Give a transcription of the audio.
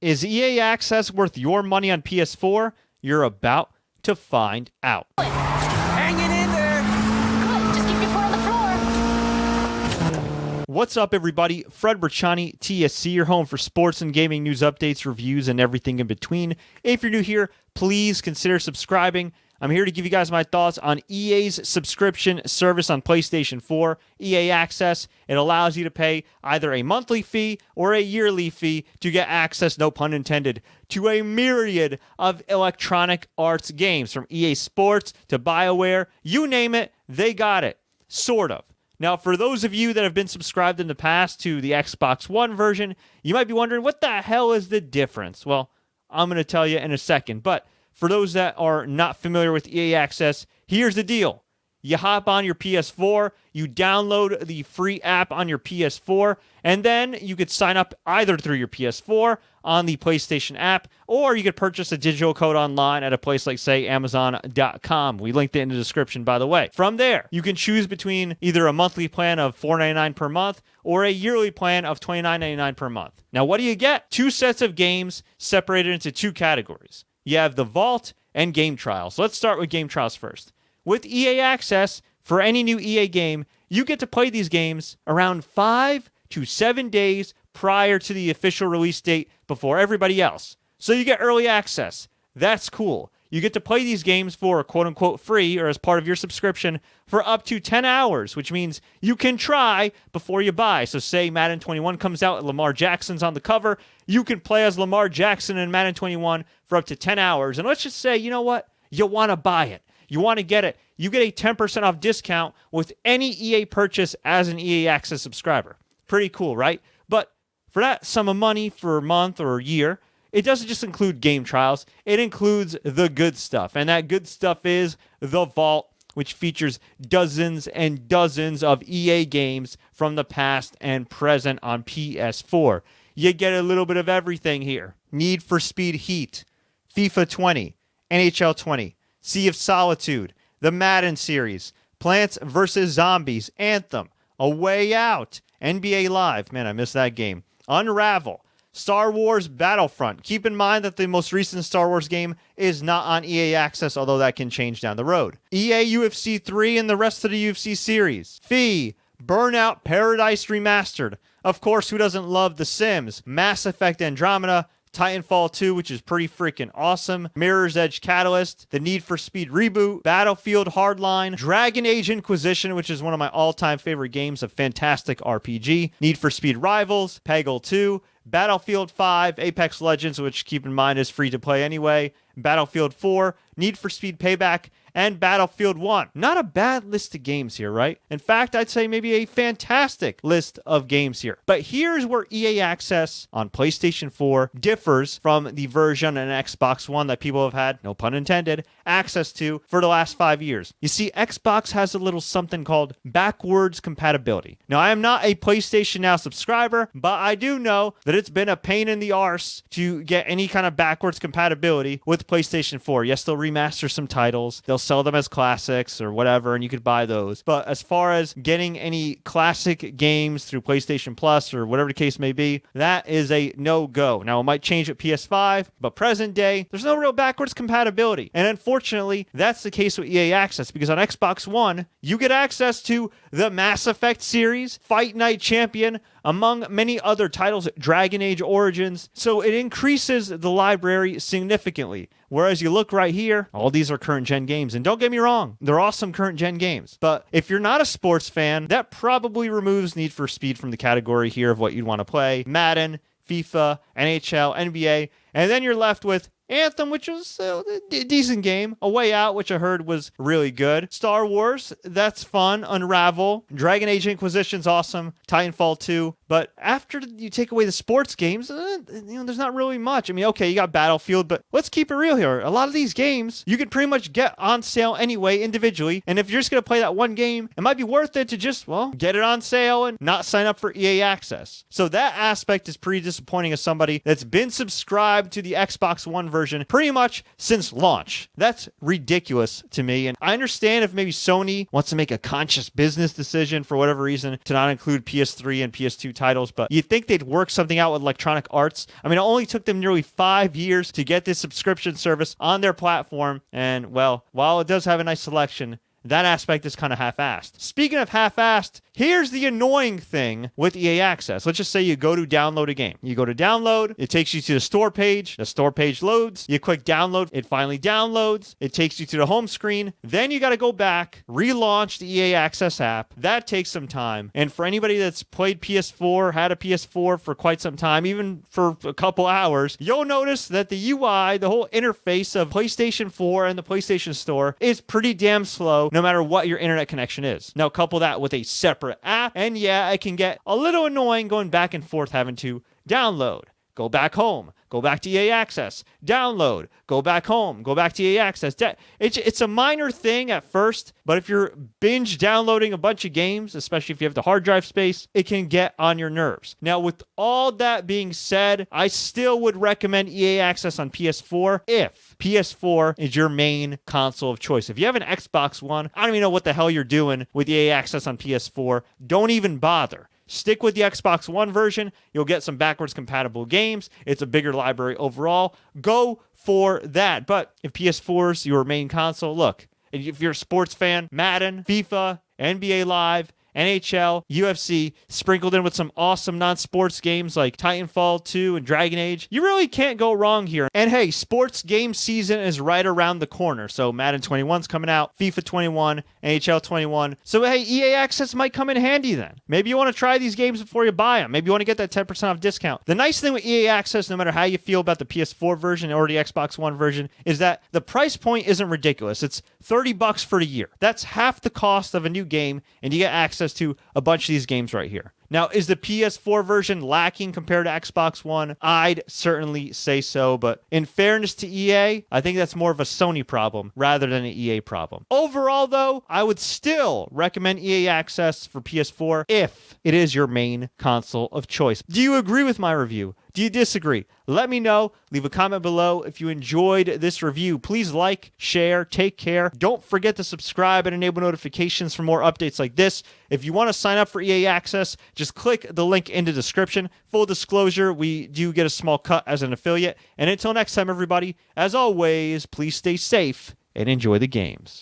Is EA Access worth your money on PS4? You're about to find out. Hanging in there. Good, just keep your foot on the floor. What's up, everybody? Fred Richani, TSC, your home for sports and gaming news updates, reviews, and everything in between. If you're new here, please consider subscribing. I'm here to give you guys my thoughts on EA's subscription service on PlayStation 4, EA Access. It allows you to pay either a monthly fee or a yearly fee to get access, no pun intended, to a myriad of Electronic Arts games, from EA Sports to BioWare. You name it, they got it. Sort of. Now, for those of you that have been subscribed in the past to the Xbox One version, you might be wondering, what the hell is the difference? Well, I'm going to tell you in a second, but for those that are not familiar with EA Access, here's the deal. You hop on your PS4, you download the free app on your PS4, and then you could sign up either through your PS4 on the PlayStation app, or you could purchase a digital code online at a place like, say, Amazon.com. We linked it in the description, by the way. From there, you can choose between either a monthly plan of $4.99 per month or a yearly plan of $29.99 per month. Now, what do you get? 2 sets of games separated into 2 categories. You have the Vault and Game Trials. So let's start with Game Trials first. With EA Access, for any new EA game, you get to play these games around 5 to 7 days prior to the official release date before everybody else. So you get early access. That's cool. You get to play these games for quote-unquote free, or as part of your subscription, for up to 10 hours, which means you can try before you buy. So say Madden 21 comes out and Lamar Jackson's on the cover, you can play as Lamar Jackson in Madden 21 for up to 10 hours. And let's just say, you know what? You want to buy it. You want to get it. You get a 10% off discount with any EA purchase as an EA Access subscriber. Pretty cool, right? But for that sum of money for a month or a year, it doesn't just include game trials. It includes the good stuff. And that good stuff is the Vault, which features dozens and dozens of EA games from the past and present on PS4. You get a little bit of everything here. Need for Speed Heat, FIFA 20, NHL 20, Sea of Solitude, the Madden series, Plants vs. Zombies, Anthem, A Way Out, NBA Live. Man, I missed that game. Unravel. Star Wars Battlefront. Keep in mind that the most recent Star Wars game is not on EA Access, although that can change down the road. EA UFC 3 and the rest of the UFC series. Fee. Burnout Paradise Remastered. Of course, who doesn't love The Sims? Mass Effect Andromeda. Titanfall 2, which is pretty freaking awesome. Mirror's Edge Catalyst, the Need for Speed reboot, Battlefield Hardline, Dragon Age Inquisition, which is one of my all-time favorite games, a fantastic RPG, Need for Speed Rivals, Peggle 2, Battlefield 5, Apex Legends, which keep in mind is free to play anyway, Battlefield 4, Need for Speed Payback, and Battlefield 1. Not a bad list of games here, right? In fact, I'd say maybe a fantastic list of games here. But here's where EA Access on PlayStation 4 differs from the version on Xbox One that people have had, no pun intended, access to for the last 5 years. You see, Xbox has a little something called backwards compatibility. Now, I am not a PlayStation Now subscriber, but I do know that it's been a pain in the arse to get any kind of backwards compatibility with PlayStation 4. Yes, they'll remaster some titles. They'll sell them as classics or whatever, and you could buy those. But as far as getting any classic games through PlayStation Plus or whatever the case may be, that is a no-go. Now, it might change at PS5, but present day, there's no real backwards compatibility. And unfortunately, that's the case with EA Access, because on Xbox One, you get access to the Mass Effect series, Fight Night Champion, among many other titles, Dragon Age Origins. So it increases the library significantly. Whereas you look right here, all these are current gen games. And don't get me wrong, they're awesome current gen games. But if you're not a sports fan, that probably removes Need for Speed from the category here of what you'd want to play. Madden, FIFA, NHL, NBA. And then you're left with Anthem, which was a decent game. A Way Out, which I heard was really good. Star Wars, that's fun. Unravel. Dragon Age Inquisition's awesome. Titanfall 2. But after you take away the sports games, there's not really much. I mean, okay, you got Battlefield, but let's keep it real here. A lot of these games, you could pretty much get on sale anyway, individually. And if you're just going to play that one game, it might be worth it to just, get it on sale and not sign up for EA Access. So that aspect is pretty disappointing as somebody that's been subscribed to the Xbox One version pretty much since launch. That's ridiculous to me. And I understand if maybe Sony wants to make a conscious business decision for whatever reason to not include PS3 and PS2 titles, but you'd think they'd work something out with Electronic Arts. I mean, it only took them nearly 5 years to get this subscription service on their platform. And, well, while it does have a nice selection, that aspect is kind of half-assed. Speaking of half-assed, here's the annoying thing with EA Access. Let's just say you go to download a game. You go to download, it takes you to the store page loads, you click download, it finally downloads, it takes you to the home screen, then you got to go back, relaunch the EA Access app. That takes some time. And for anybody that's played PS4, had a PS4 for quite some time, even for a couple hours, you'll notice that the UI, the whole interface of PlayStation 4 and the PlayStation Store is pretty damn slow, no matter what your internet connection is. Now, couple that with a separate app, and yeah, it can get a little annoying going back and forth having to download, go back home, go back to EA Access, download, go back home, go back to EA Access. It's a minor thing at first, but if you're binge downloading a bunch of games, especially if you have the hard drive space, it can get on your nerves. Now, with all that being said, I still would recommend EA Access on PS4 if PS4 is your main console of choice. If you have an Xbox One, I don't even know what the hell you're doing with EA Access on PS4. Don't even bother. Stick with the Xbox One version. You'll get some backwards compatible games. It's a bigger library overall. Go for that. But if PS4 is your main console, look, if you're a sports fan, Madden, FIFA, NBA Live, NHL, UFC, sprinkled in with some awesome non-sports games like Titanfall 2 and Dragon Age. You really can't go wrong here. And hey, sports game season is right around the corner. So Madden 21's coming out, FIFA 21, NHL 21. So hey, EA Access might come in handy then. Maybe you want to try these games before you buy them. Maybe you want to get that 10% off discount. The nice thing with EA Access, no matter how you feel about the PS4 version or the Xbox One version, is that the price point isn't ridiculous. It's $30 for the year. That's half the cost of a new game, and you get access to a bunch of these games right here. Now, is the PS4 version lacking compared to Xbox One? I'd certainly say so, but in fairness to EA, I think that's more of a Sony problem rather than an EA problem. Overall, though, I would still recommend EA Access for PS4 if it is your main console of choice. Do you agree with my review? Do you disagree? Let me know. Leave a comment below. If you enjoyed this review, please like, share, take care. Don't forget to subscribe and enable notifications for more updates like this. If you want to sign up for EA Access, just click the link in the description. Full disclosure, we do get a small cut as an affiliate. And until next time, everybody, as always, please stay safe and enjoy the games.